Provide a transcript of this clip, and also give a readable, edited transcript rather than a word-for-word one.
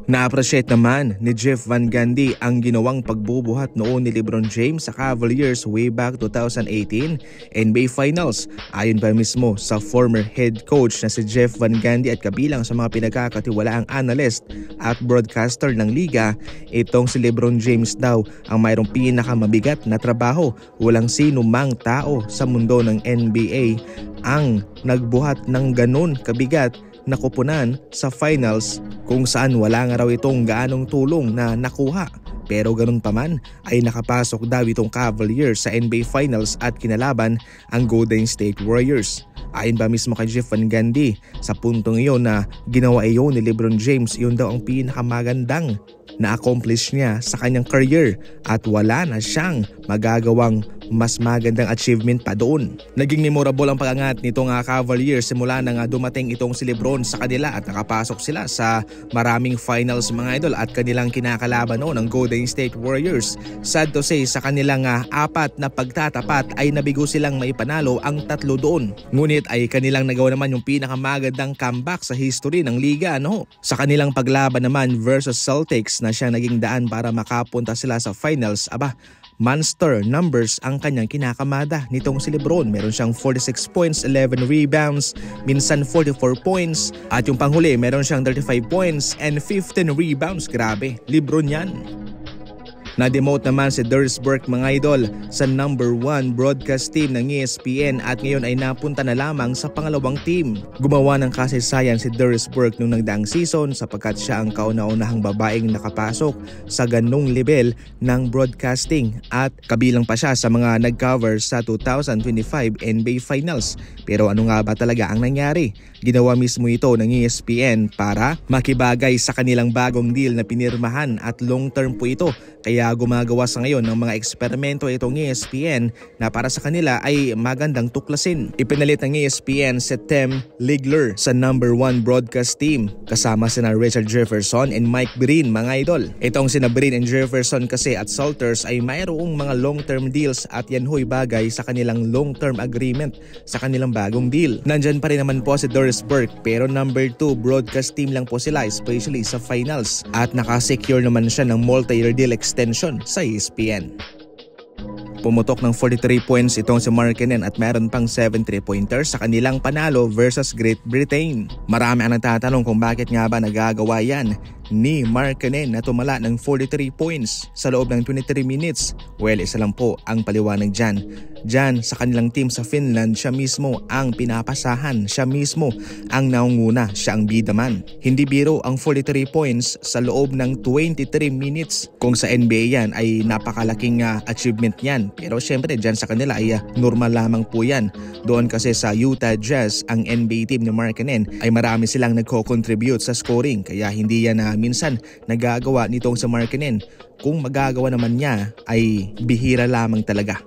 Na-appreciate naman ni Jeff Van Gundy ang ginawang pagbubuhat noon ni LeBron James sa Cavaliers way back 2018 NBA Finals. Ayon pa mismo sa former head coach na si Jeff Van Gundy at kabilang sa mga pinagkakatiwalaang analyst at broadcaster ng liga, itong si LeBron James daw ang mayroong pinakamabigat na trabaho. Walang sino mang tao sa mundo ng NBA ang nagbuhat ng ganun kabigat na koponan sa finals kung saan wala nga raw itong gaanong tulong na nakuha. Pero ganun pa man ay nakapasok daw itong Cavaliers sa NBA Finals at kinalaban ang Golden State Warriors. Ayon ba mismo kay Jeff Van Gundy, sa puntong iyon na ginawa iyon ni LeBron James, iyon daw ang pinakamagandang na-accomplish niya sa kanyang career at wala na siyang magagawang mas magandang achievement pa doon. Naging memorable ang pag-angat nitong Cavaliers simula nang dumating itong si LeBron sa kanila at nakapasok sila sa maraming finals mga idol at kanilang kinakalaban noon ang Golden State Warriors. Sad to say, sa kanilang apat na pagtatapat ay nabigo silang maipanalo ang 3 doon. Ngunit ay kanilang nagawa naman yung pinakamagandang comeback sa history ng liga sa kanilang paglaban naman versus Celtics na siya naging daan para makapunta sila sa finals. Monster numbers ang kanyang kinakamada nitong si LeBron. Meron siyang 46 points, 11 rebounds, minsan 44 points at yung panghuli meron siyang 35 points and 15 rebounds. Grabe, LeBron yan. Na-demote naman si Doris Burke mga idol sa number 1 broadcast team ng ESPN at ngayon ay napunta na lamang sa pangalawang team. Gumawa ng kasaysayan si Doris Burke nung nagdaang season sapagkat siya ang kauna-unahang babaeng nakapasok sa ganung level ng broadcasting at kabilang pa siya sa mga nag-cover sa 2025 NBA Finals. Pero ano nga ba talaga ang nangyari? Ginawa mismo ito ng ESPN para makibagay sa kanilang bagong deal na pinirmahan at long term po ito. Kaya gumagawa sa ngayon ng mga eksperimento itong ESPN na para sa kanila ay magandang tuklasin. Ipinalit ng ESPN si Tim Legler sa number 1 broadcast team kasama sina Richard Jefferson and Mike Breen mga idol. Itong sina Breen and Jefferson kasi at Salters ay mayroong mga long-term deals at yan ho'y bagay sa kanilang long-term agreement sa kanilang bagong deal. Nandyan pa rin naman po si Doris Burke pero number 2 broadcast team lang po sila especially sa finals at nakasecure naman siya ng multi-year deal extension sa ESPN. Pumutok ng 43 points itong si Markkanen at meron pang 7 3-pointers sa kanilang panalo versus Great Britain. Marami ang nagtatanong kung bakit nga ba nagagawa yan ni Markkanen na tumala ng 43 points sa loob ng 23 minutes. Well, isa lang po ang paliwanag dyan. Diyan sa kanilang team sa Finland, siya mismo ang pinapasahan, siya mismo ang naunguna, siya ang bidaman. Hindi biro ang 43 points sa loob ng 23 minutes. Kung sa NBA yan ay napakalaking achievement yan. Pero syempre dyan sa kanila ay normal lamang po yan. Doon kasi sa Utah Jazz, ang NBA team ni Markkanen ay marami silang nagko-contribute sa scoring. Kaya hindi yan minsan nagagawa nitong sa Markkanen. Kung magagawa naman niya ay bihira lamang talaga.